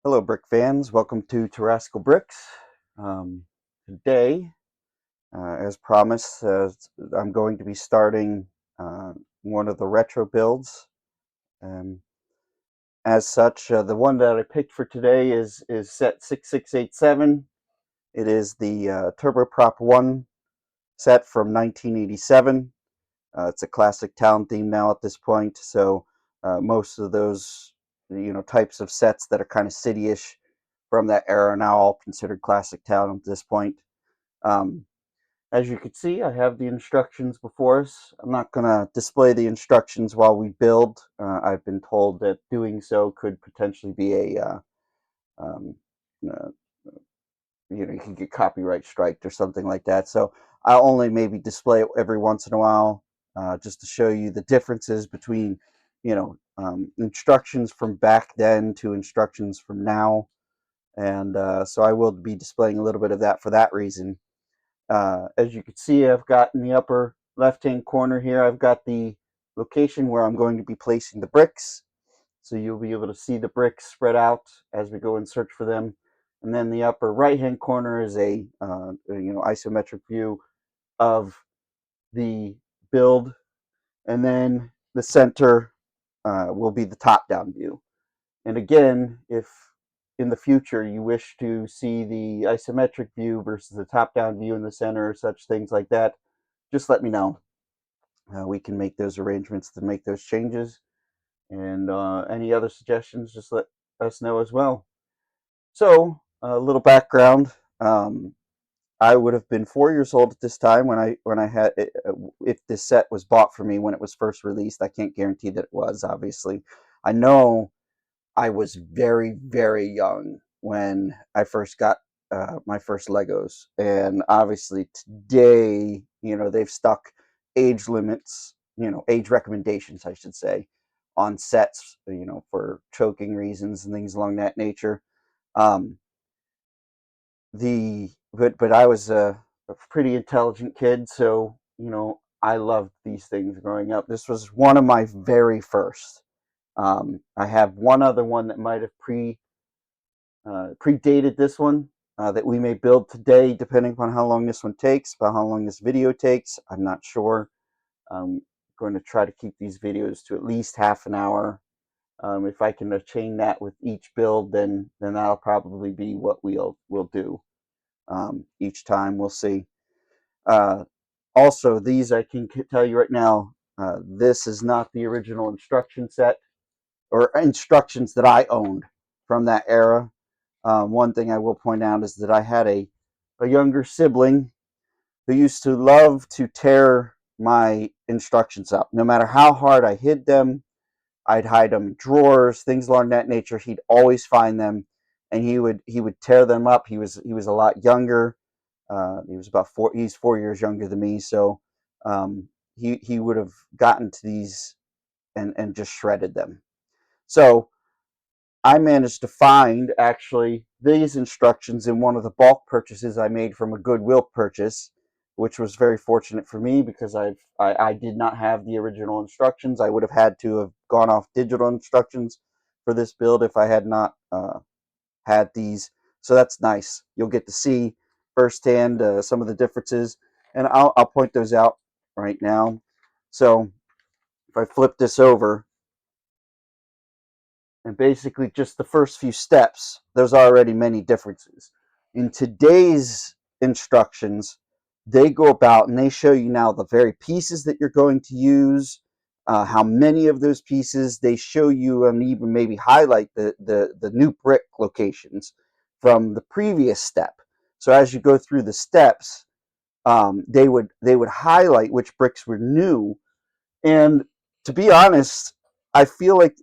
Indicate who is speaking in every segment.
Speaker 1: Hello, brick fans. Welcome to Terrascal Bricks. Today, as promised, I'm going to be starting one of the retro builds. Um, as such, the one that I picked for today is set 6687. It is the Turboprop 1 set from 1987. It's a classic town theme now at this point, so most of those types of sets that are kind of city-ish from that era are now all considered classic town at this point. Um, as you can see, I have the instructions before us. I'm not going to display the instructions while we build. I've been told that doing so could potentially be um, uh, you can get copyright striked or something like that. So I'll only maybe display it every once in a while, just to show you the differences between, instructions from back then to instructions from now. And so I will be displaying a little bit of that for that reason. As you can see, I've got in the upper left-hand corner here, I've got the location where I'm going to be placing the bricks. So you'll be able to see the bricks spread out as we go and search for them. And then the upper right-hand corner is a isometric view of the build, and then the center will be the top-down view. And again, if in the future you wish to see the isometric view versus the top-down view in the center, or such things like that, just let me know. We can make those arrangements to make those changes. And any other suggestions, just let us know as well. So, a little background. Um, I would have been 4 years old at this time when I had if this set was bought for me when it was first released. I can't guarantee that it was, obviously. I know I was very, very young when I first got my first Legos, and obviously today, they've stuck age limits, age recommendations, I should say, on sets, for choking reasons and things along that nature. Um, but I was a pretty intelligent kid, so I loved these things growing up. This was one of my very first. I have one other one that might have predated this one, that we may build today, depending upon how long this one takes, about how long this video takes. I'm not sure. I'm going to try to keep these videos to at least half an hour. If I can attain that with each build, then that'll probably be what we'll do each time. We'll see. Uh, Also, these I can tell you right now. This is not the original instruction set or instructions that I owned from that era. One thing I will point out is that I had a younger sibling who used to love to tear my instructions up. No matter how hard I hid them, I'd hide them in drawers, things along that nature. He'd always find them, and he would tear them up. He was a lot younger. He was about four. He's 4 years younger than me, so he would have gotten to these and just shredded them. So I managed to find actually these instructions in one of the bulk purchases I made from a Goodwill purchase, which was very fortunate for me because I did not have the original instructions. I would have had to have gone off digital instructions for this build if I had not had these. So that's nice. You'll get to see firsthand some of the differences, and I'll point those out right now. So if I flip this over, and basically just the first few steps, there's already many differences. In today's instructions, they go about and they show you now the very pieces that you're going to use, how many of those pieces. They show you and even maybe highlight the new brick locations from the previous step. So as you go through the steps, they would highlight which bricks were new. And to be honest, I feel like,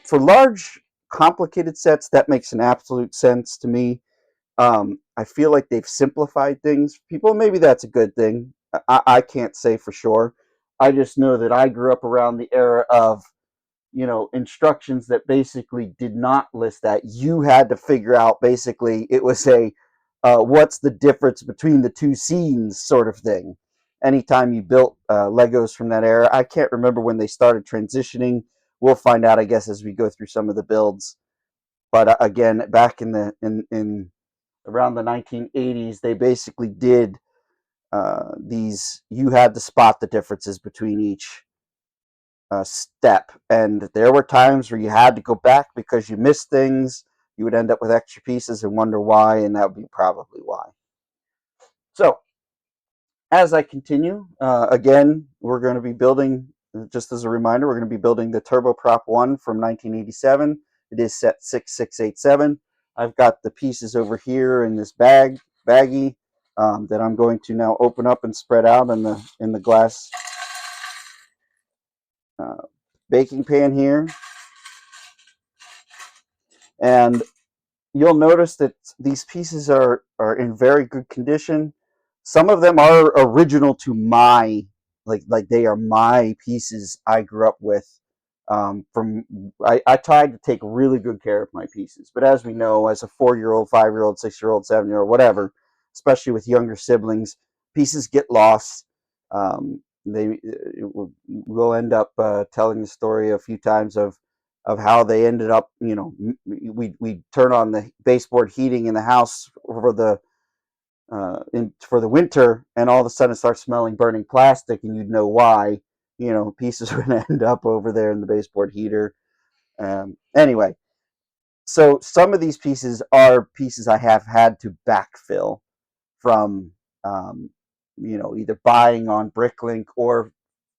Speaker 1: for large, complicated sets, that makes an absolute sense to me. I feel like they've simplified things. People, maybe that's a good thing. I can't say for sure. I just know that I grew up around the era of, instructions that basically did not list that. You had to figure out, basically, it was a what's the difference between the two scenes sort of thing. Anytime you built Legos from that era, I can't remember when they started transitioning. We'll find out, I guess, as we go through some of the builds. But again, back in the in around the 1980s, they basically did these. You had to spot the differences between each step, and there were times where you had to go back because you missed things. You would end up with extra pieces and wonder why, and that would be probably why. So as I continue, again, we're going to be building, just as a reminder, we're going to be building the Turboprop 1 from 1987. It is set 6687. I've got the pieces over here in this baggie that I'm going to now open up and spread out in the glass baking pan here. And you'll notice that these pieces are in very good condition. Some of them are original to my, like they are my pieces I grew up with. I tried to take really good care of my pieces, but as we know, as a 4-year-old, 5-year-old, 6-year-old, 7-year-old, whatever, especially with younger siblings, pieces get lost. They will end up telling the story a few times of how they ended up, we turn on the baseboard heating in the house for the for the winter, and all of a sudden it starts smelling burning plastic, and you'd know why. Pieces would end up over there in the baseboard heater. Anyway, so some of these pieces are pieces I have had to backfill from, either buying on Bricklink or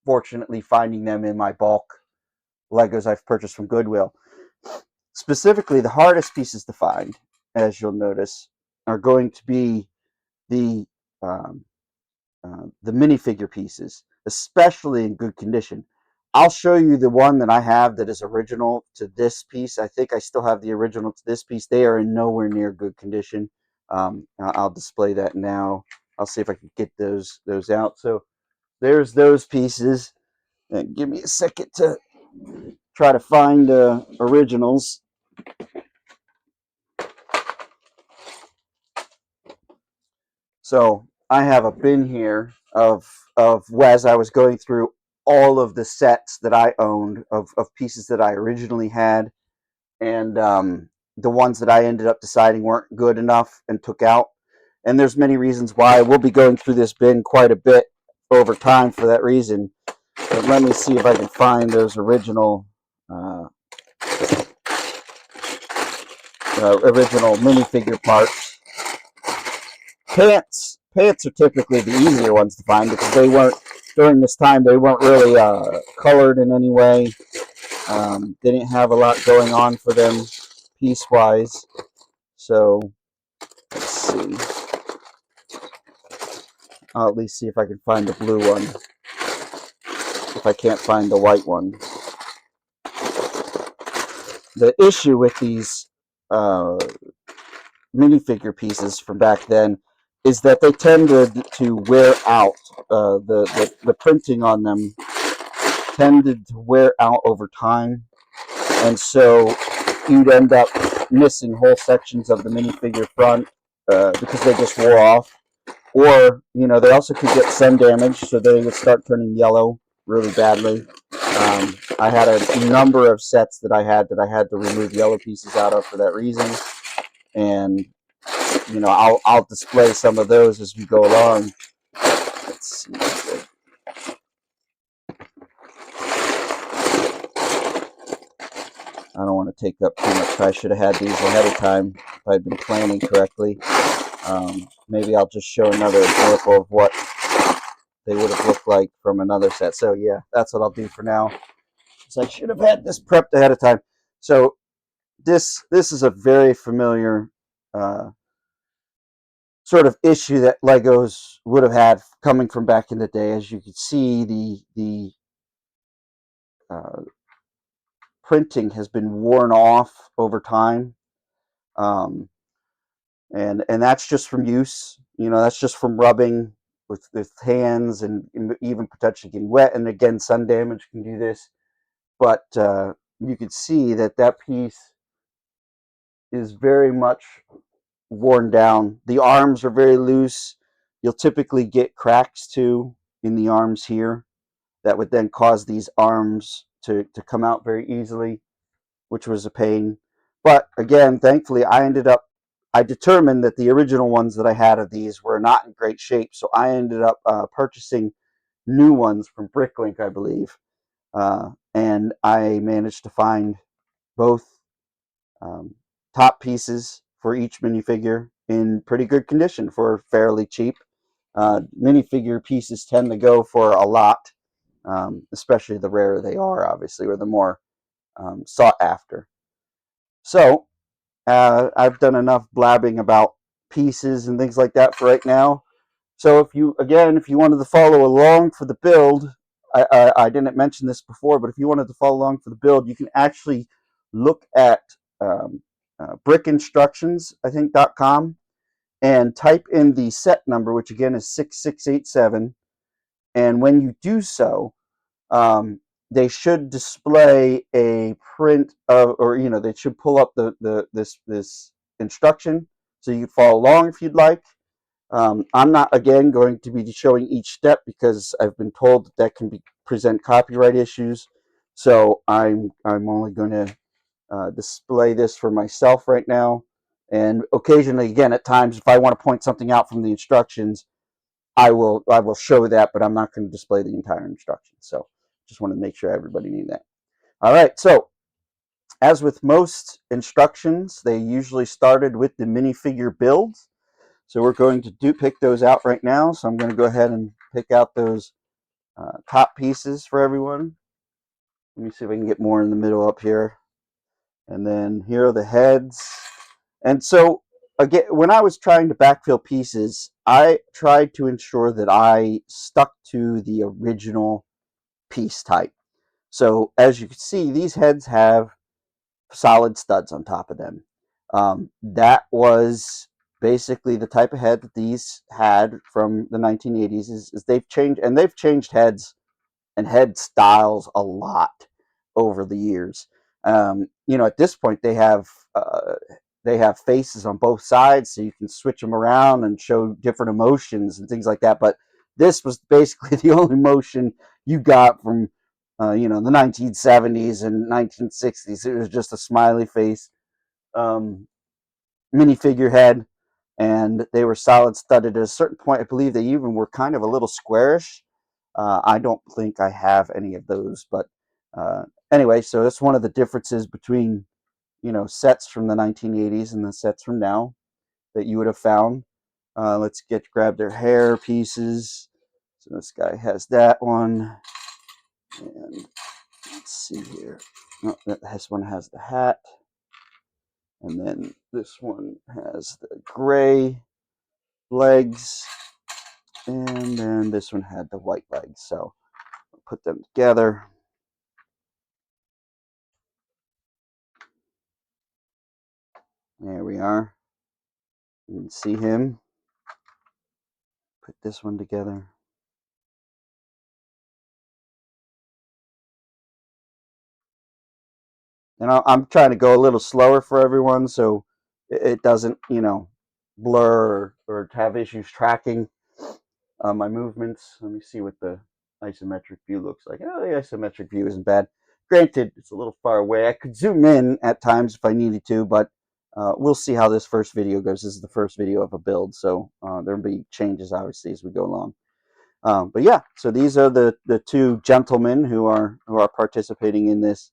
Speaker 1: fortunately finding them in my bulk Legos I've purchased from Goodwill. Specifically, the hardest pieces to find, as you'll notice, are going to be the um, the minifigure pieces, especially in good condition. I'll show you the one that I have that is original to this piece. I think I still have the original to this piece. They are in nowhere near good condition. I'll display that now. I'll see if I can get those out. So there's those pieces. Give me a second to try to find originals. So I have a bin here of as I was going through all of the sets that I owned of pieces that I originally had, and the ones that I ended up deciding weren't good enough and took out. And there's many reasons why. We'll be going through this bin quite a bit over time for that reason. But let me see if I can find those original original minifigure parts. Pants are typically the easier ones to find because they weren't, during this time, they weren't really colored in any way. They didn't have a lot going on for them piece-wise. So let's see. I'll at least see if I can find the blue one, if I can't find the white one. The issue with these minifigure pieces from back then is that they tended to wear out. The printing on them tended to wear out over time, and so you'd end up missing whole sections of the minifigure front because they just wore off. Or, they also could get sun damage, so they would start turning yellow really badly. I had a number of sets that I had to remove yellow pieces out of for that reason, and I'll display some of those as we go along. Let's see. I don't want to take up too much. I should have had these ahead of time if I'd been planning correctly. Maybe I'll just show another example of what they would have looked like from another set. So yeah, that's what I'll do for now. So I should have had this prepped ahead of time. So this is a very familiar sort of issue that Legos would have had coming from back in the day. As you can see, the printing has been worn off over time, and that's just from use. That's just from rubbing with hands and even potentially getting wet. And again, sun damage can do this. But you can see that piece is very much worn down. The arms are very loose. You'll typically get cracks too in the arms here that would then cause these arms to come out very easily, which was a pain. But again, thankfully, I determined that the original ones that I had of these were not in great shape, so I ended up purchasing new ones from Bricklink, I believe, and I managed to find both um, top pieces for each minifigure in pretty good condition for fairly cheap. Minifigure pieces tend to go for a lot, especially the rarer they are, obviously, or the more sought after. So I've done enough blabbing about pieces and things like that for right now. So if you wanted to follow along for the build, I didn't mention this before, but if you wanted to follow along for the build, you can actually look at um, brickinstructions, I think, .com, and type in the set number, which again is 6687. And when you do so, they should display a print of, or they should pull up this instruction, so you can follow along if you'd like. I'm not again going to be showing each step because I've been told that can present copyright issues. So I'm only going to display this for myself right now. And occasionally, again, at times, if I want to point something out from the instructions, I will show that, but I'm not going to display the entire instructions. So just want to make sure everybody knew that. All right, so as with most instructions, they usually started with the minifigure build. So we're going to pick those out right now. So I'm going to go ahead and pick out those top pieces for everyone. Let me see if I can get more in the middle up here. And then here are the heads. And so again, when I was trying to backfill pieces, I tried to ensure that I stuck to the original piece type. So as you can see, these heads have solid studs on top of them. That was basically the type of head that these had from the 1980s. Is they've changed heads and head styles a lot over the years. At this point they have faces on both sides, so you can switch them around and show different emotions and things like that. But this was basically the only motion you got from the 1970s and 1960s. It was just a smiley face um, minifigure head, and they were solid studded. At a certain point, I believe they even were kind of a little squarish. I don't think I have any of those, but anyway, so that's one of the differences between sets from the 1980s and the sets from now that you would have found. Let's grab their hair pieces. So this guy has that one, and let's see here. Oh, this one has the hat, and then this one has the gray legs, and then this one had the white legs. So I'll put them together. There we are. You can see him. Put this one together. And I'm trying to go a little slower for everyone so it doesn't, blur or have issues tracking my movements. Let me see what the isometric view looks like. Oh, the isometric view isn't bad. Granted, it's a little far away. I could zoom in at times if I needed to, but we'll see how this first video goes. This is the first video of a build, so there'll be changes, obviously, as we go along. But yeah, so these are the two gentlemen who are participating in this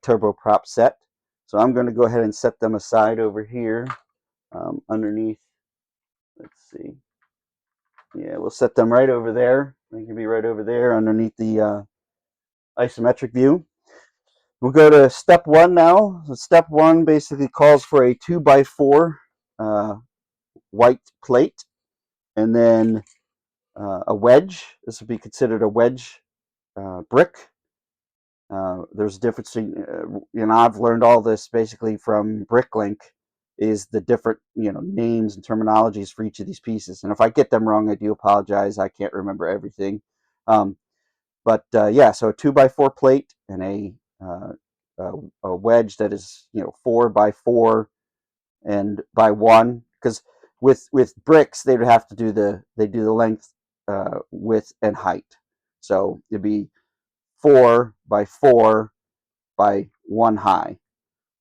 Speaker 1: turboprop set. So I'm going to go ahead and set them aside over here underneath. Let's see. Yeah, we'll set them right over there. They can be right over there underneath the isometric view. We'll go to step one now. So step one basically calls for a 2x4 white plate, and then a wedge. This would be considered a wedge brick. There's a difference between, I've learned all this basically from Bricklink, is the different, names and terminologies for each of these pieces. And if I get them wrong, I do apologize. I can't remember everything. But yeah, so a 2x4 plate and a wedge that is, 4x4 and by 1. Because with bricks, they would have to do the length, width, and height. So it'd be 4x4 by 1 high.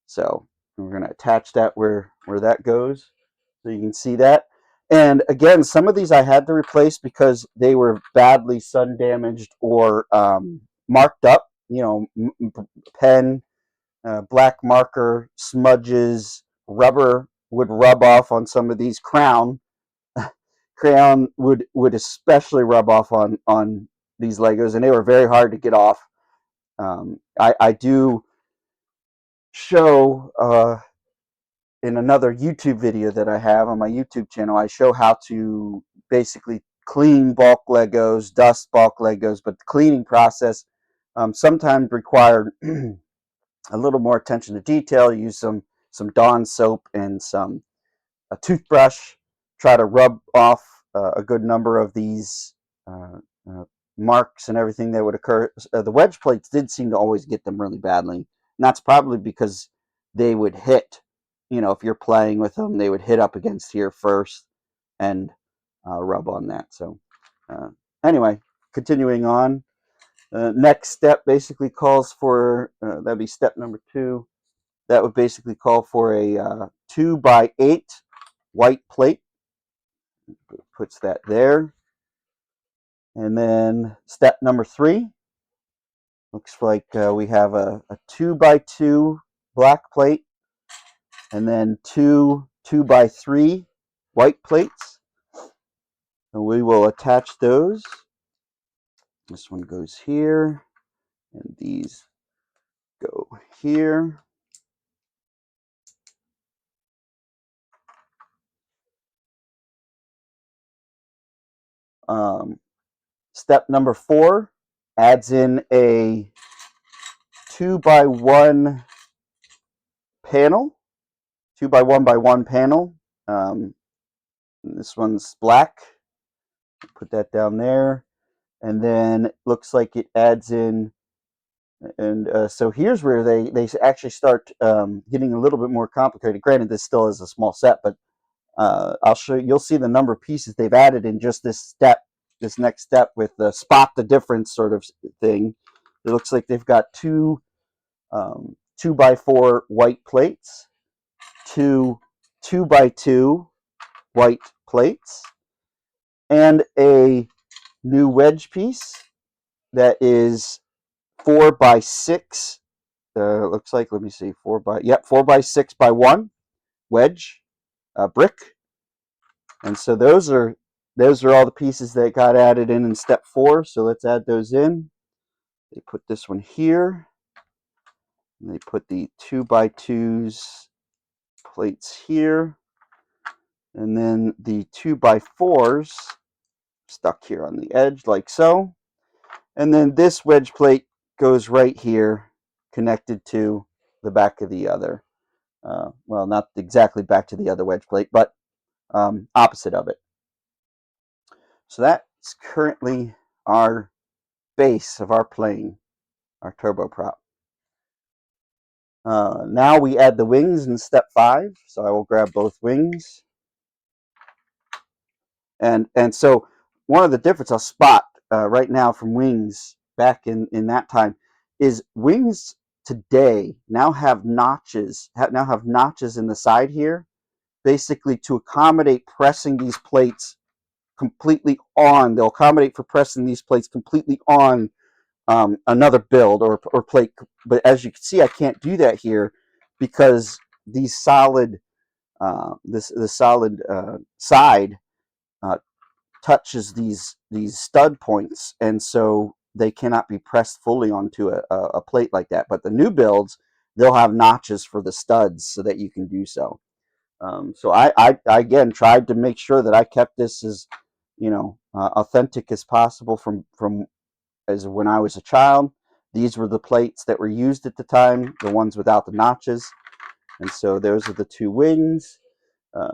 Speaker 1: So And we're going to attach that where that goes, so you can see that. And again, some of these I had to replace because they were badly sun damaged or marked up. You know, pen, black marker, smudges, rubber would rub off on some of these. Crayon would especially rub off on these Legos, and they were very hard to get off. I do show in another YouTube video that I have on my YouTube channel, I show how to basically clean bulk Legos, dust bulk Legos, but the cleaning process sometimes required a little more attention to detail. Use some Dawn soap and a toothbrush, try to rub off a good number of these uh, uh, marks and everything that would occur. The wedge plates did seem to always get them really badly, and that's probably because they would hit. You know, if you're playing with them, they would hit up against here first and rub on that. So anyway, continuing on. Next step basically calls for, that'd be step number 2. That would basically call for a 2x8 white plate. Puts that there. And then step number 3, looks like we have a 2x2 black plate, and then 2x3 white plates. And we will attach those. This one goes here, and these go here. Step number 4 adds in a 2x1 panel, 2x1x1 panel. This one's black. Put that down there. And then it looks like it adds in, and so here's where they actually start getting a little bit more complicated. Granted, this still is a small set, but I'll show you. You'll see the number of pieces they've added in just this step, this next step with the spot the difference sort of thing. It looks like they've got 2x4 white plates, 2x2 white plates, and a new wedge piece that is 4x6. Looks like, let me see, 4x6x1 wedge brick. And so those are all the pieces that got added in step 4. So let's add those in. They put this one here, and they put the 2x2s plates here, and then the 2x4s stuck here on the edge like so. And then this wedge plate goes right here, connected to the back of the other. Well, not exactly back to the other wedge plate, but opposite of it. So that's currently our base of our plane, our turboprop. Now we add the wings in step 5. So I will grab both wings. And so one of the difference I'll spot right now from wings back in that time is wings today now have notches, now have notches in the side here, basically to accommodate pressing these plates completely on. They'll accommodate for pressing these plates completely on another build or plate. But as you can see, I can't do that here because these solid, the solid side touches these stud points, and so they cannot be pressed fully onto a plate like that. But the new builds, they'll have notches for the studs so that you can do so. So I again tried to make sure that I kept this as, you know, authentic as possible from as when I was a child. These were the plates that were used at the time, the ones without the notches. And so those are the 2 wings.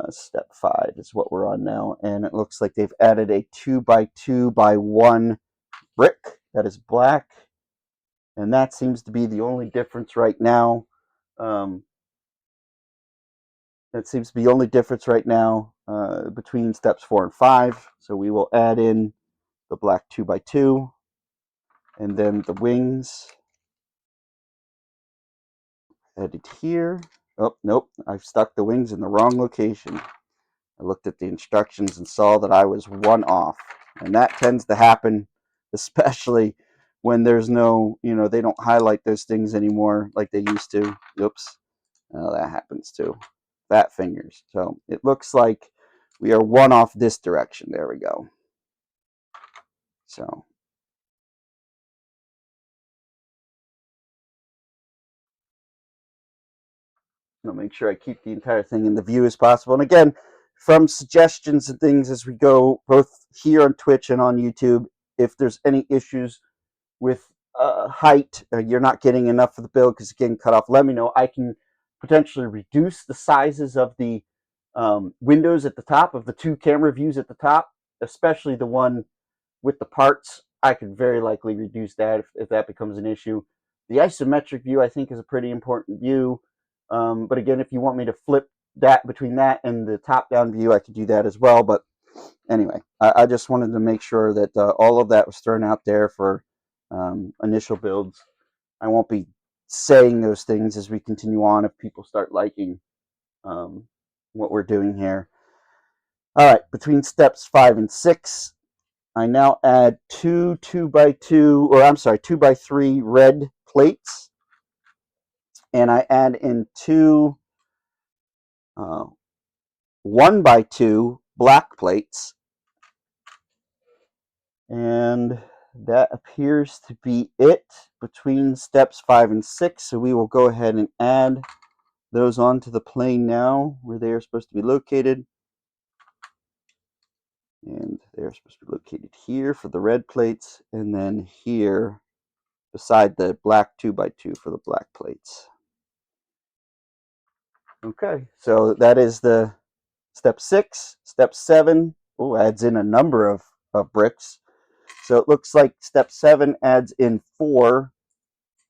Speaker 1: Step 5 is what we're on now, and it looks like they've added a 2x2x1 brick that is black, and that seems to be the only difference right now. That seems to be the only difference right now between steps 4 and 5. So we will add in the black 2x2, and then the wings added here. Oh, nope, I've stuck the wings in the wrong location. I looked at the instructions and saw that I was one off. And that tends to happen, especially when there's no, they don't highlight those things anymore like they used to. Oops. Oh, that happens too. Fat fingers. So it looks like we are one off this direction. There we go. So I'll make sure I keep the entire thing in the view as possible. And again, from suggestions and things as we go, both here on Twitch and on YouTube, if there's any issues with height, you're not getting enough of the build because it's getting cut off, let me know. I can potentially reduce the sizes of the windows at the top, of the two camera views at the top, especially the one with the parts. I could very likely reduce that if that becomes an issue. The isometric view, I think, is a pretty important view. But again, if you want me to flip that between that and the top-down view, I could do that as well. But anyway, I just wanted to make sure that all of that was thrown out there for initial builds. I won't be saying those things as we continue on if people start liking what we're doing here. All right, between steps 5 and 6, I now add 2 2x3 red plates, and I add in 2 1x2 black plates, and that appears to be it between steps 5 and 6. So we will go ahead and add those onto the plane now where they are supposed to be located. And they're supposed to be located here for the red plates, and then here beside the black 2x2 for the black plates. Okay, so that is the step 6. Step 7 adds in a number of bricks. So it looks like step 7 adds in 4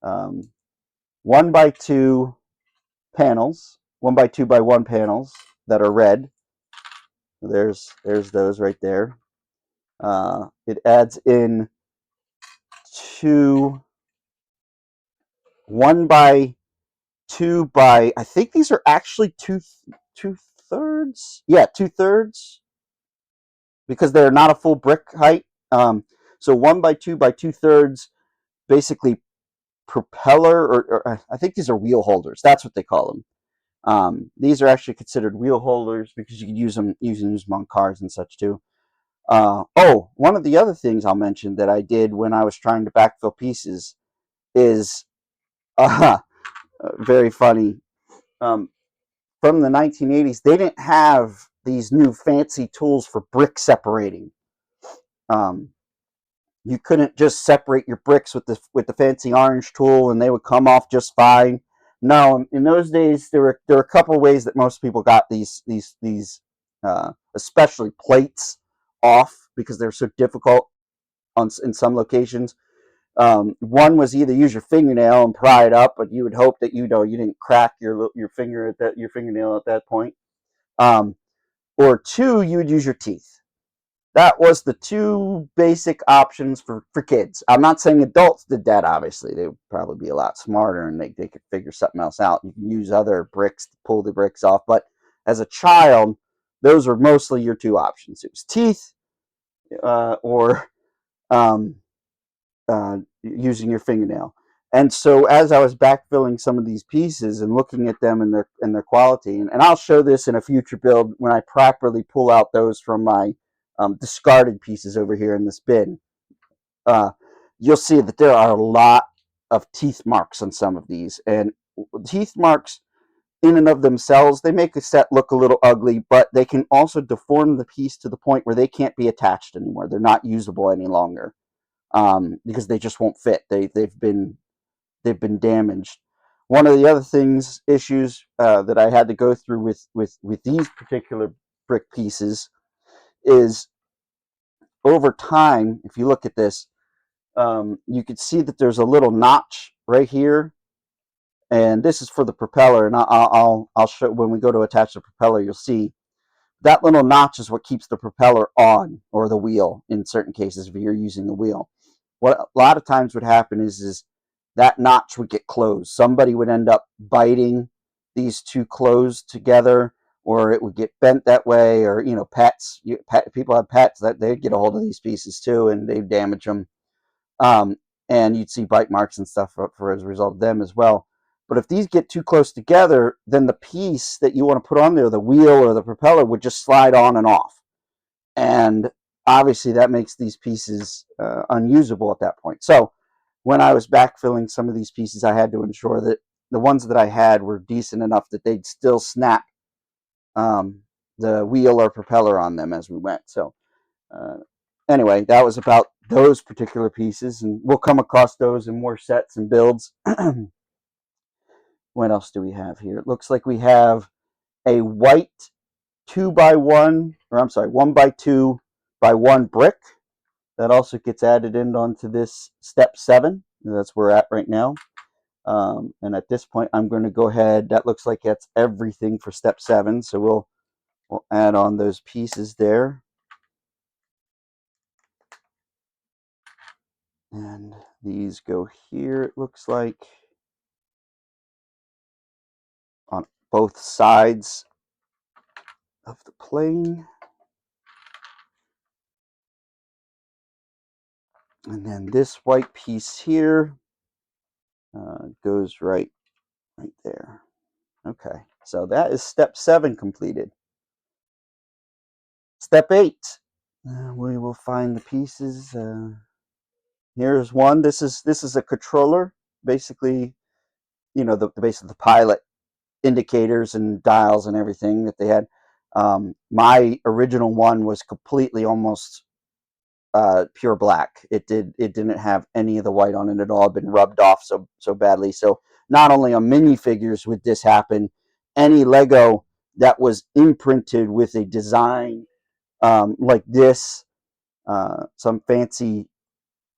Speaker 1: 1x2 panels, 1x2x1 panels that are red. There's those right there. It adds in 2 1x2 by, I think these are actually two thirds. Yeah, 2/3, because they're not a full brick height. So 1x2 by 2/3, basically propeller, or I think these are wheel holders. That's what they call them. These are actually considered wheel holders because you can use them on cars and such too. One of the other things I'll mention that I did when I was trying to backfill pieces is very funny. From the 1980s, they didn't have these new fancy tools for brick separating. You couldn't just separate your bricks with the fancy orange tool and they would come off just fine. No, in those days there were a couple of ways that most people got these especially plates off because they're so difficult in some locations. One was either use your fingernail and pry it up, but you would hope that you didn't crack your fingernail at that point. Or 2, you would use your teeth. That was the 2 basic options for kids. I'm not saying adults did that, obviously. They would probably be a lot smarter and they could figure something else out. You can use other bricks to pull the bricks off. But as a child, those were mostly your 2 options. It was teeth or using your fingernail. And so as I was backfilling some of these pieces and looking at them and their quality, and I'll show this in a future build when I properly pull out those from my discarded pieces over here in this bin, you'll see that there are a lot of teeth marks on some of these. And teeth marks in and of themselves, they make a set look a little ugly, but they can also deform the piece to the point where they can't be attached anymore. They're not usable any longer. Because they just won't fit. They've been damaged. One of the other issues that I had to go through with these particular brick pieces is over time. If you look at this, you can see that there's a little notch right here, and this is for the propeller. And I'll show when we go to attach the propeller. You'll see that little notch is what keeps the propeller on, or the wheel in certain cases if you're using the wheel. What a lot of times would happen is that notch would get closed. Somebody would end up biting these two closed together, or it would get bent that way, or pets. People have pets that they'd get a hold of these pieces too, and they damage them. And you'd see bite marks and stuff for as a result of them as well. But if these get too close together, then the piece that you want to put on there, the wheel or the propeller, would just slide on and off. And obviously that makes these pieces unusable at that point. So when I was backfilling some of these pieces, I had to ensure that the ones that I had were decent enough that they'd still snap the wheel or propeller on them as we went. So anyway, that was about those particular pieces, and we'll come across those in more sets and builds. What else do we have here? It looks like we have a white 2x1, or I'm sorry, 1x2x1 brick that also gets added in onto this step 7. That's where we're at right now. And at this point, I'm going to go ahead. That looks like that's everything for step 7. So we'll add on those pieces there. And these go here, it looks like, on both sides of the plane. And then this white piece here goes right there. Okay, so that is step 7 completed. Step 8, we will find the pieces. Here's one. This is a controller, basically, the base of the pilot indicators and dials and everything that they had. My original one was completely almost pure black. It didn't have any of the white on it at all. It had been rubbed off so badly. So not only on minifigures would this happen, any Lego that was imprinted with a design like this, some fancy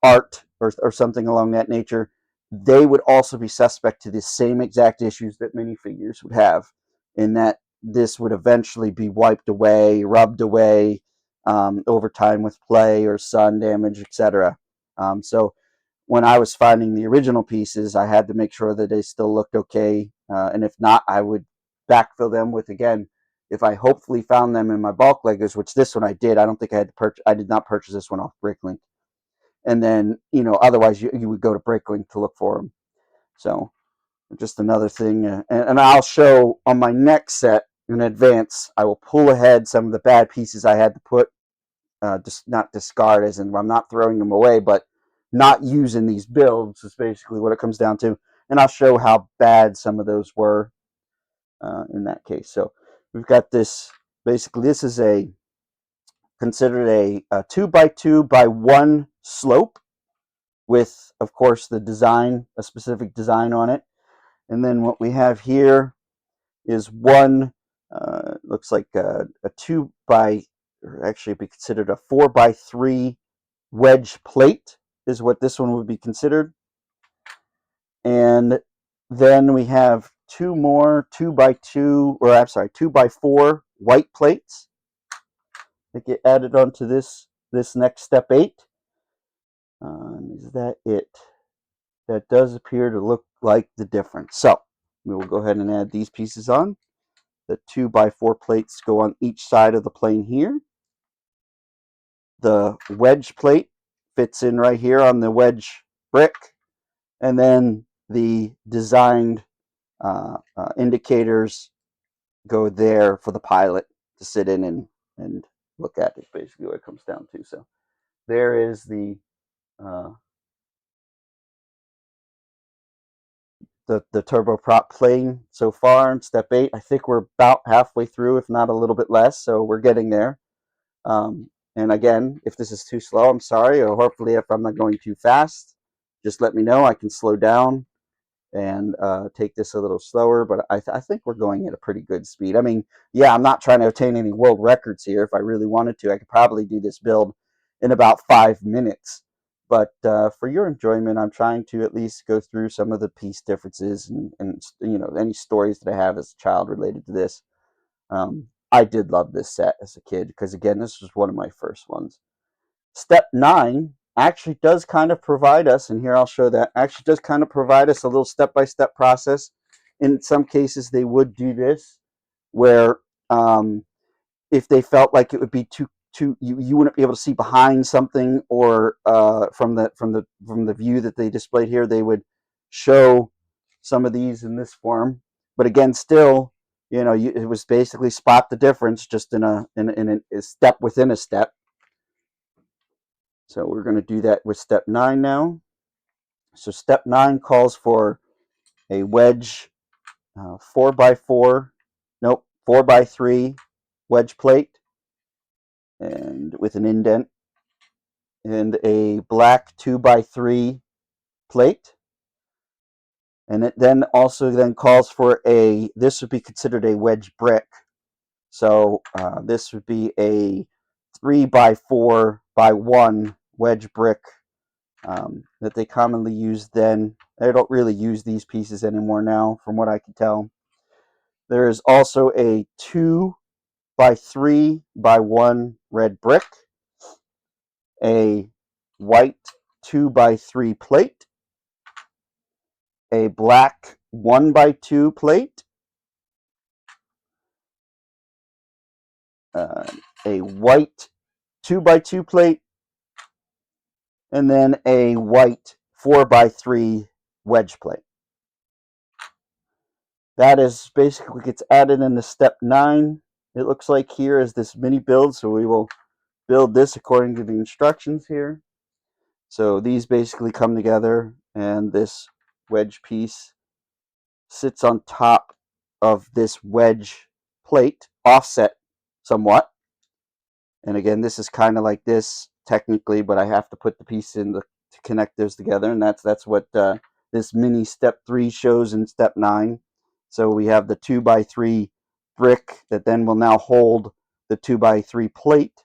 Speaker 1: art or something along that nature, they would also be suspect to the same exact issues that minifigures would have, in that this would eventually be wiped away, rubbed away over time with play or sun damage, etc. So when I was finding the original pieces, I had to make sure that they still looked okay, and if not, I would backfill them with, again, if I hopefully found them in my bulk Legos, which this one I did. I don't think I had to purchase. I did not purchase this one off Bricklink. And then, otherwise you would go to Bricklink to look for them. So just another thing. And I'll show on my next set in advance, I will pull ahead some of the bad pieces I had to put, just not discard, as in I'm not throwing them away, but not using these builds is basically what it comes down to. And I'll show how bad some of those were in that case. So we've got this, basically this is considered a 2x2x1 slope, with, of course, a specific design on it. And then what we have here is one, looks like a actually be considered a 4x3 wedge plate is what this one would be considered. And then we have two more 2x4 white plates that get added onto this next step 8. Is that it? That does appear to look like the difference. So we will go ahead and add these pieces on. The 2x4 plates go on each side of the plane here. The wedge plate fits in right here on the wedge brick, and then the designed indicators go there for the pilot to sit in and look at. Is basically what it comes down to. So there is the turboprop plane so far in step 8. I think we're about halfway through, if not a little bit less, so we're getting there. And again, if this is too slow, I'm sorry, or hopefully if I'm not going too fast, just let me know. I can slow down and take this a little slower, but I think we're going at a pretty good speed. I mean, yeah, I'm not trying to attain any world records here. If I really wanted to, I could probably do this build in about 5 minutes. But for your enjoyment, I'm trying to at least go through some of the piece differences and any stories that I have as a child related to this. I did love this set as a kid because, again, this was one of my first ones. Step 9 actually does kind of provide us, and here I'll show that, actually does kind of provide us a little step-by-step process in some cases they would do this, where if they felt like it would be too you wouldn't be able to see behind something, or from the view that they displayed here, they would show some of these in this form. But again, still, it was basically spot the difference, just in a step within a step. So we're going to do that with step 9 now. So step 9 calls for a wedge 4x4, nope, 4x3 wedge plate, and with an indent, and a black 2x3 plate. And it then also then calls for this would be considered a wedge brick. So this would be a 3x4x1 wedge brick that they commonly used then. They don't really use these pieces anymore now, from what I can tell. There is also a 2x3x1 red brick, a white 2x3 plate, a black 1x2 plate, a white 2x2 plate, and then a white 4x3 wedge plate. That is basically gets added into step 9. It looks like here is this mini build, so we will build this according to the instructions here. So these basically come together, and this wedge piece sits on top of this wedge plate, offset somewhat. And again, this is kind of like this technically, but I have to put the piece in to connect those together, and that's what this mini step 3 shows in step 9. So we have the 2x3 brick that then will now hold the 2x3 plate.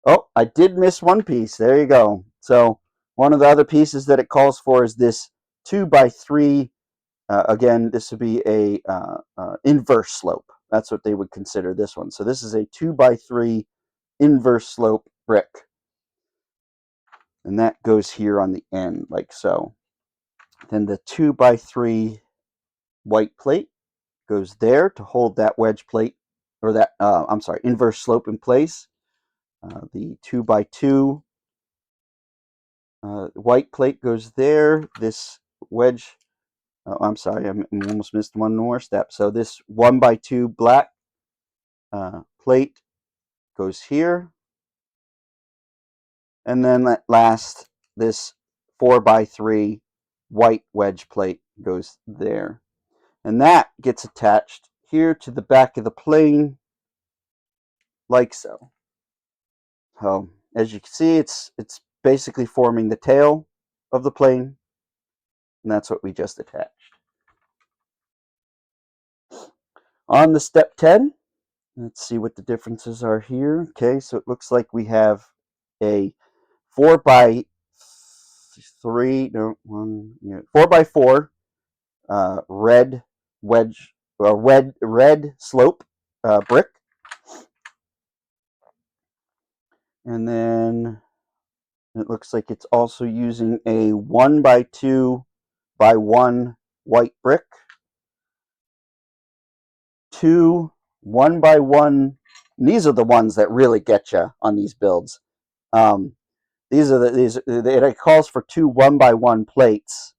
Speaker 1: Oh, I did miss one piece. There you go. So one of the other pieces that it calls for is this 2x3. Again, this would be a inverse slope. That's what they would consider this one. So this is a 2x3 inverse slope brick. And that goes here on the end, like so. Then the 2x3 white plate goes there to hold that wedge plate, or that, I'm sorry, inverse slope in place. The 2x2 white plate goes there. This wedge, oh, I'm sorry, I almost missed one more step. So this 1x2 black plate goes here. And then at last, this 4x3 white wedge plate goes there. And that gets attached here to the back of the plane, like so. So as you can see, it's basically forming the tail of the plane, and that's what we just attached. On the step 10, let's see what the differences are here. Okay, so it looks like we have a 4x3, no, 4x4 red wedge, or red slope brick. And then it looks like it's also using a 1x2x1 white brick, 2 1x1. These are the ones that really get you on these builds. It calls for 2 1x1 plates,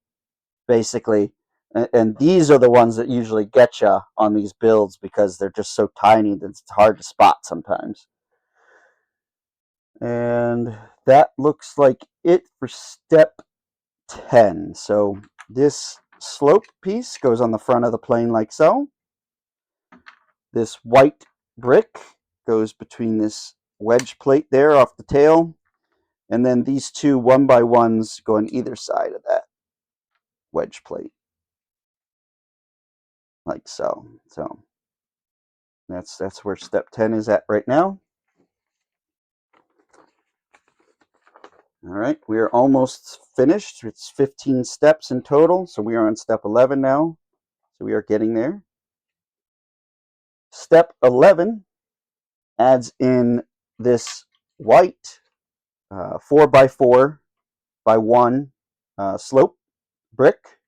Speaker 1: basically, and these are the ones that usually get you on these builds because they're just so tiny that it's hard to spot sometimes. And that looks like it for step 10. So this slope piece goes on the front of the plane like so. This white brick goes between this wedge plate there off the tail, and then these two 1x1s go on either side of that wedge plate, like so. So that's where step 10 is at right now. All right, we are almost finished. It's 15 steps in total, so we are on step 11 now. So we are getting there. Step 11 adds in this white 4x4x1 slope brick.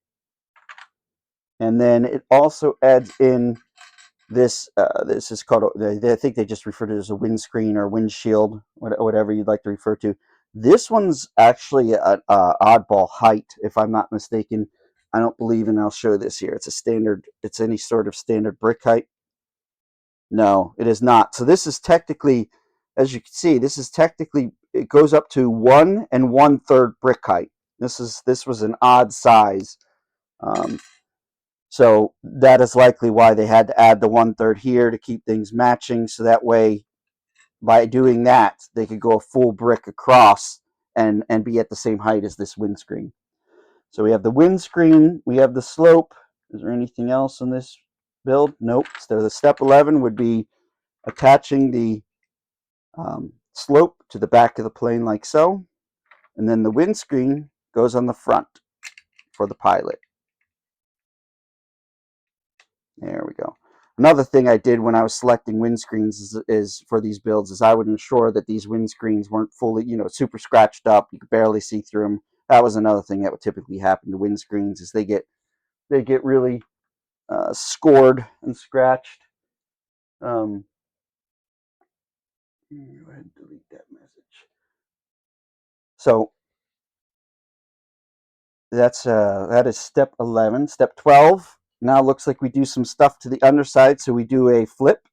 Speaker 1: And then it also adds in this. This is called, I think they just refer to it as a windscreen or windshield, whatever you'd like to refer to. This one's actually an oddball height, if I'm not mistaken. I don't believe, and I'll show this here. It's a standard, it's any sort of standard brick height. No, it is not. So this is technically, as you can see, this is technically, it goes up to 1 1/3 brick height. This was an odd size. So that is likely why they had to add the 1/3 here to keep things matching. So that way, by doing that, they could go a full brick across and be at the same height as this windscreen. So we have the windscreen, we have the slope. Is there anything else in this build? Nope. So the step 11 would be attaching the slope to the back of the plane like so. And then the windscreen goes on the front for the pilot. There we go. Another thing I did when I was selecting windscreens is for these builds is I would ensure that these windscreens weren't fully, super scratched up. You could barely see through them. That was another thing that would typically happen to windscreens is they get really scored and scratched. Go ahead and delete that message. So that is step 11. Step 12 now looks like we do some stuff to the underside. So we do a flip.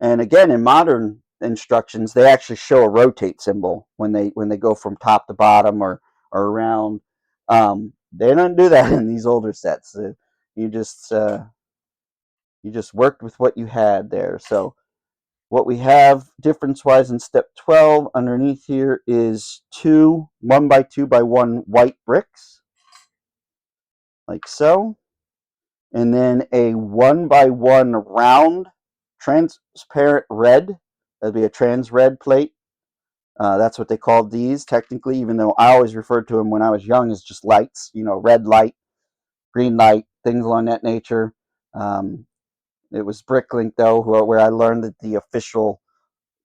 Speaker 1: And again, in modern instructions, they actually show a rotate symbol when they go from top to bottom or around. They don't do that in these older sets. You just worked with what you had there. So what we have difference-wise in step 12 underneath here is 2 1x2x1 white bricks, like so. And then a 1x1 round transparent red. That'd be a trans red plate. That's what they called these technically, even though I always referred to them when I was young as just lights, red light, green light, things along that nature. It was Bricklink, though, where I learned that the official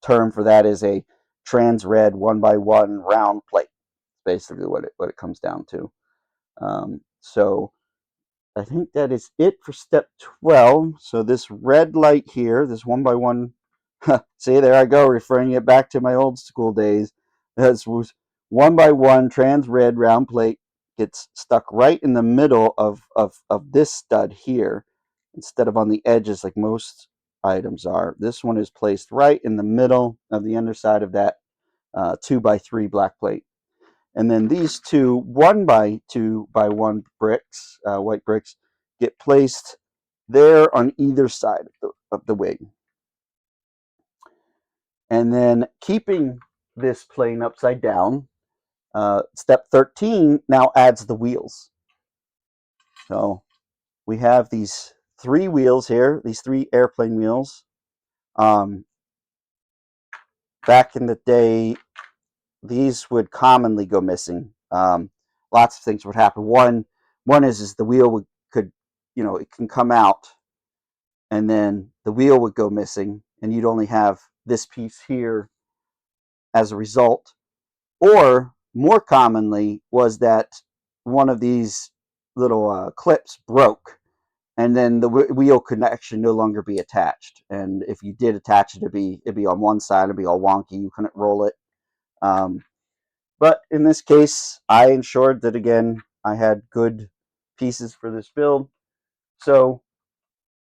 Speaker 1: term for that is a trans red 1x1 round plate. Basically what it comes down to. So I think that is it for step 12. So this red light here, this 1x1, see, there I go, referring it back to my old school days. This was 1x1 trans red round plate gets stuck right in the middle of this stud here, instead of on the edges like most items are. This one is placed right in the middle of the underside of that 2x3 black plate. And then these two 1x2x1 bricks, white bricks, get placed there on either side of the wing. And then keeping this plane upside down, step 13 now adds the wheels. So we have these 3 wheels here, these 3 airplane wheels. Back in the day, these would commonly go missing. Lots of things would happen. One is the wheel could, it can come out, and then the wheel would go missing, and you'd only have this piece here as a result. Or more commonly was that one of these little clips broke, and then the wheel could actually no longer be attached. And if you did attach it, it'd be on one side, it'd be all wonky. You couldn't roll it. But in this case, I ensured that, again, I had good pieces for this build. So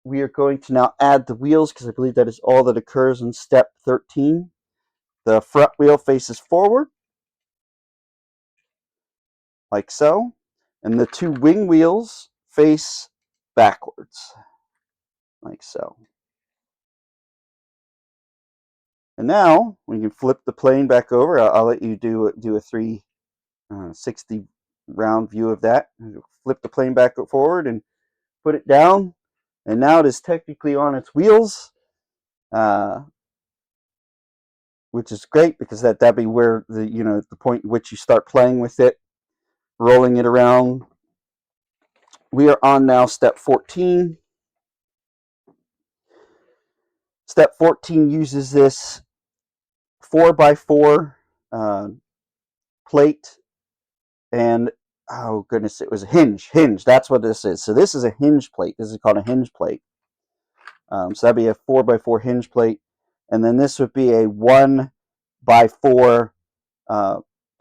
Speaker 1: we are going to now add the wheels, because I believe that is all that occurs in step 13. The front wheel faces forward, like so. And the 2 wing wheels face backwards, like so. And now we can flip the plane back over. I'll let you do a 360 round view of that. Flip the plane back forward and put it down, and now it is technically on its wheels, which is great, because that'd be where the point in which you start playing with it, rolling it around. We are on now step 14. Step 14 uses this 4x4 plate, and oh goodness, it was a hinge. That's what this is. So this is a hinge plate. This is called a hinge plate. So that'd be a 4x4 hinge plate, and then this would be a 1x4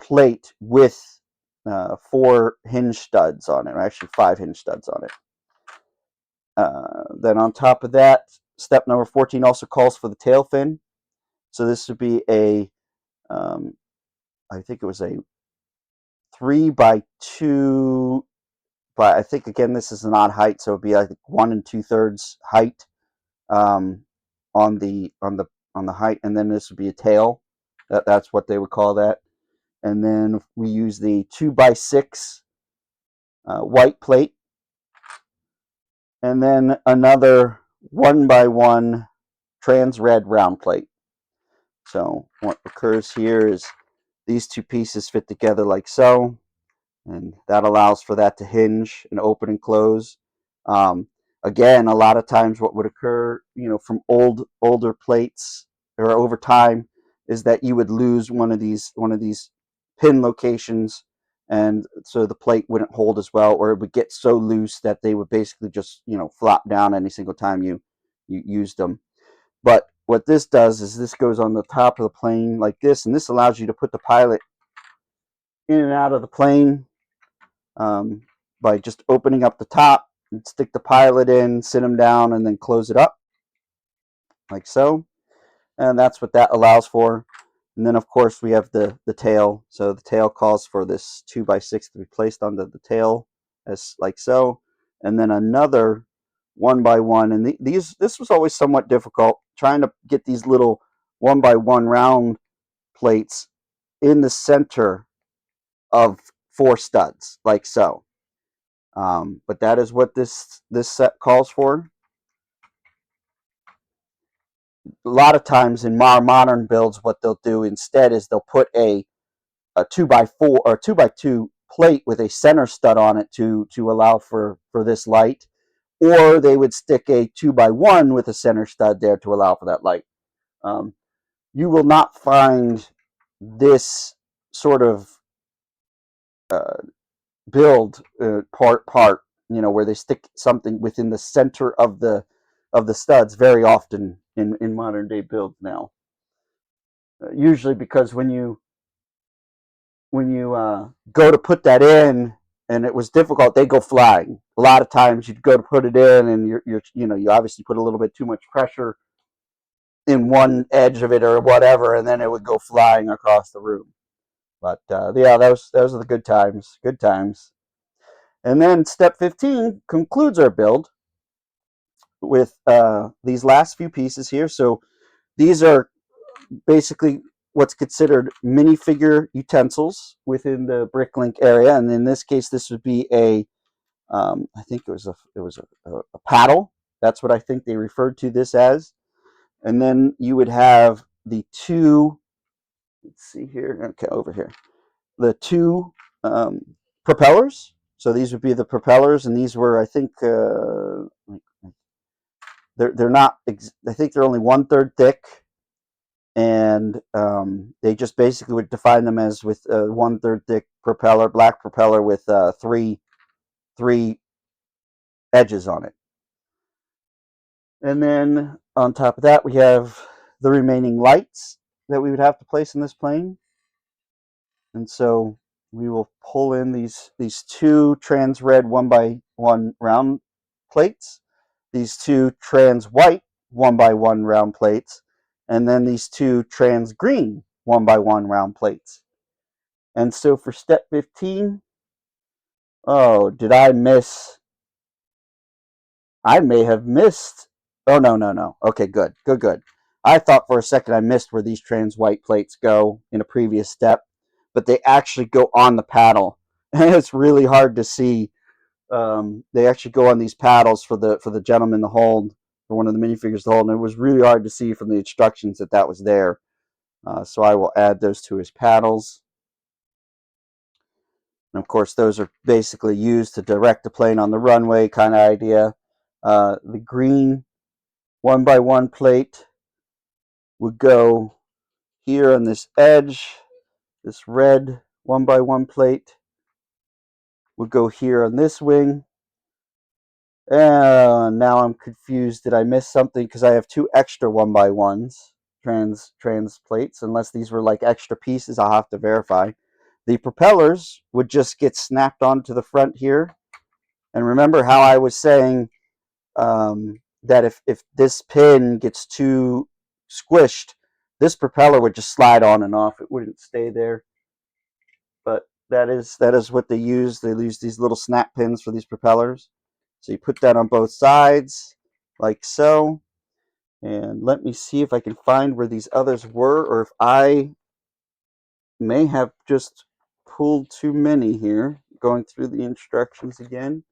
Speaker 1: plate with 4 hinge studs on it, or actually 5 hinge studs on it. Then on top of that, step number 14 also calls for the tail fin. So this would be a, I think it was a 3x2, but I think again this is an odd height, so it'd be like 1 2/3 height on the height, and then this would be a tail. That's what they would call that. And then we use the 2x6 white plate, and then another 1x1 trans red round plate. So what occurs here is these two pieces fit together like so, and that allows for that to hinge and open and close. Again, a lot of times what would occur, from older plates or over time, is that you would lose one of these pin locations, and so the plate wouldn't hold as well, or it would get so loose that they would basically just flop down any single time you used them. But what this does is this goes on the top of the plane like this, and this allows you to put the pilot in and out of the plane by just opening up the top and stick the pilot in, sit them down, and then close it up like so. And that's what that allows for. And then of course we have the tail. So the tail calls for this 2x6 to be placed onto the tail as like so, and then another 1x1. And this was always somewhat difficult, trying to get these little 1x1 round plates in the center of 4 studs like so. But that is what this set calls for. A lot of times in more modern builds, what they'll do instead is they'll put a 2x4 or 2x2 plate with a center stud on it to allow for this light, or they would stick a 2x1 with a center stud there to allow for that light. You will not find this sort of build part where they stick something within the center of the studs very often in modern day builds now. Usually because when you go to put that in and it was difficult, they go flying. A lot of times you'd go to put it in and you obviously put a little bit too much pressure in one edge of it or whatever, and then it would go flying across the room. But yeah, those are the good times. Good times. And then step 15 concludes our build with these last few pieces here. So these are basically what's considered minifigure utensils within the Bricklink area, and in this case, this would be a I think it was a paddle. That's what I think they referred to this as. And then you would have the two. Let's see here. Okay, over here, the two propellers. So these would be the propellers, and these were, I think, they're not. I think they're only 1/3 thick, and they just basically would define them as with 1/3 thick propeller, black propeller with three edges on it. And then on top of that, we have the remaining lights that we would have to place in this plane. And so we will pull in these two trans red 1x1 round plates, these two trans white 1x1 round plates, and then these two trans green 1x1 round plates. And so for step 15, oh, did I miss? I may have missed. Oh, no. Okay, good. I thought for a second I missed where these trans white plates go in a previous step, but they actually go on the paddle. And it's really hard to see. They actually go on these paddles for the gentleman to hold, for one of the minifigures to hold, and it was really hard to see from the instructions that was there. So I will add those to his paddles. And of course, those are basically used to direct the plane on the runway kind of idea. The green 1x1 plate would go here on this edge. This red 1x1 plate would go here on this wing. Now I'm confused. Did I miss something? Because I have 2 extra 1x1s, trans plates. Unless these were like extra pieces, I'll have to verify. The propellers would just get snapped onto the front here. And remember how I was saying that if this pin gets too squished, this propeller would just slide on and off. It wouldn't stay there. But that is what they use. They use these little snap pins for these propellers. So you put that on both sides, like so. And let me see if I can find where these others were, or if I may have just pulled too many here. Going through the instructions again.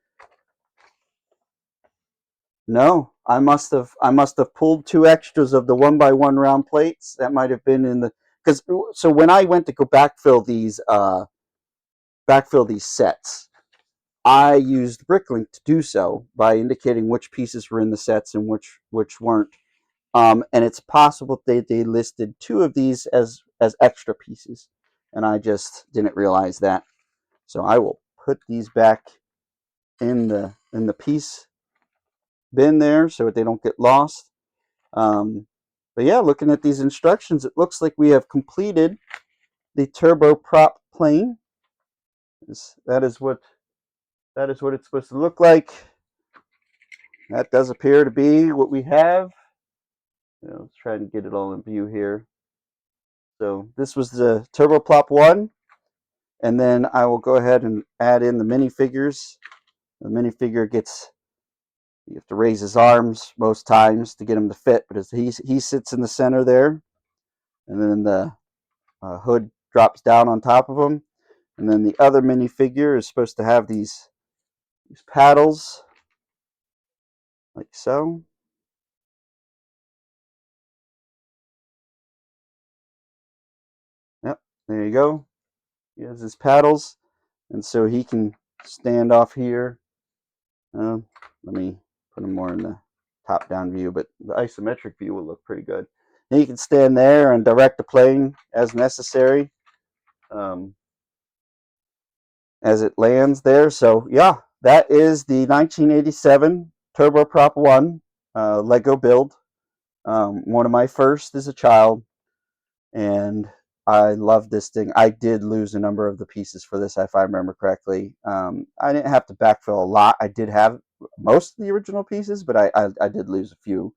Speaker 1: No, I must have pulled 2 extras of the 1x1 round plates. That might have been in the, because so when I went to go backfill these sets, I used Bricklink to do so by indicating which pieces were in the sets and which weren't. And it's possible they listed 2 of these as extra pieces, and I just didn't realize that. So I will put these back in the piece bin there so that they don't get lost. But yeah, looking at these instructions, it looks like we have completed the turboprop plane. That is what it's supposed to look like. That does appear to be what we have. Let's try and get it all in view here. So this was the turboprop 1, and then I will go ahead and add in the minifigures. The minifigure you have to raise his arms most times to get him to fit, but he sits in the center there, and then the hood drops down on top of him, and then the other minifigure is supposed to have these paddles, like so. Yep, there you go. He has his paddles, and so he can stand off here. Let me put him more in the top-down view, but the isometric view will look pretty good. And he can stand there and direct the plane as necessary as it lands there. So yeah, that is the 1987 Turboprop 1 Lego build. One of my first as a child, and I love this thing. I did lose a number of the pieces for this, if I remember correctly. I didn't have to backfill a lot. I did have most of the original pieces, but I did lose a few.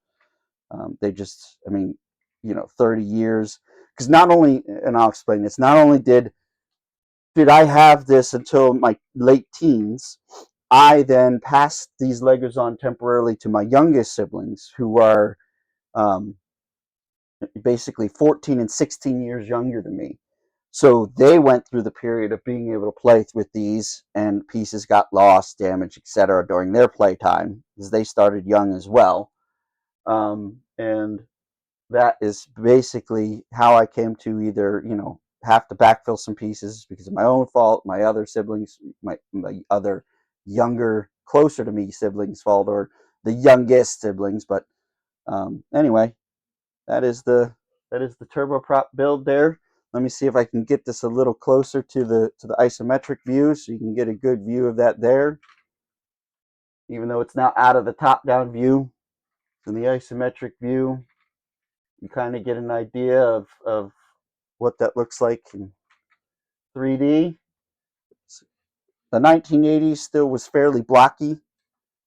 Speaker 1: They just, 30 years. Because not only, and I'll explain this, not only did I have this until my late teens, I then passed these Legos on temporarily to my youngest siblings, who are um, basically 14 and 16 years younger than me. So they went through the period of being able to play with these, and pieces got lost, damaged, etc. during their playtime, because they started young as well. And that is basically how I came to either, have to backfill some pieces because of my own fault, my other siblings, my other younger, closer to me siblings' fault, or the youngest siblings. But anyway, that is the turboprop build there. Let me see if I can get this a little closer to the isometric view so you can get a good view of that there. Even though it's now out of the top-down view, in the isometric view, you kind of get an idea of what that looks like in 3D. The 1980s still was fairly blocky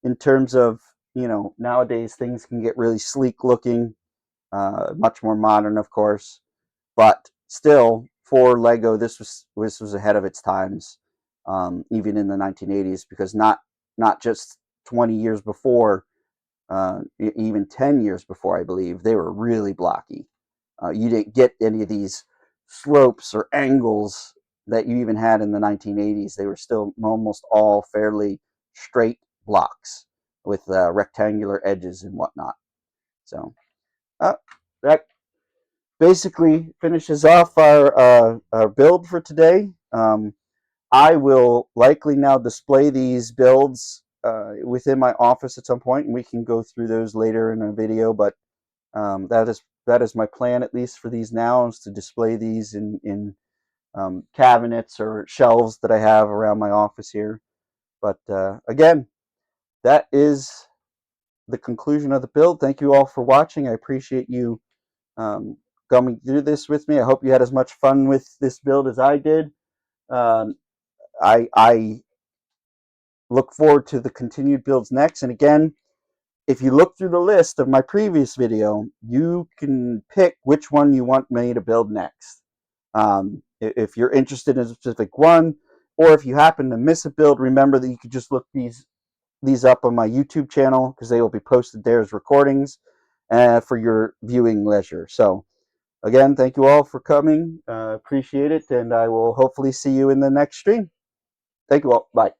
Speaker 1: in terms of, nowadays things can get really sleek looking, much more modern, of course. But still, for Lego, this was ahead of its times, even in the 1980s, because not just 20 years before, even 10 years before, I believe, they were really blocky. You didn't get any of these slopes or angles that you even had in the 1980s. They were still almost all fairly straight blocks with rectangular edges and whatnot. So that basically finishes off our build for today. I will likely now display these builds within my office at some point, and we can go through those later in a video. But that is my plan, at least for these now, is to display these in cabinets or shelves that I have around my office here. But again, that is the conclusion of the build. Thank you all for watching. I appreciate you coming through this with me. I hope you had as much fun with this build as I did. Um, I look forward to the continued builds next. And again, if you look through the list of my previous video, you can pick which one you want me to build next. If you're interested in a specific one, or if you happen to miss a build, remember that you could just look these up on my YouTube channel, because they will be posted there as recordings for your viewing leisure. So again, thank you all for coming. Appreciate it, and I will hopefully see you in the next stream. Thank you all. Bye.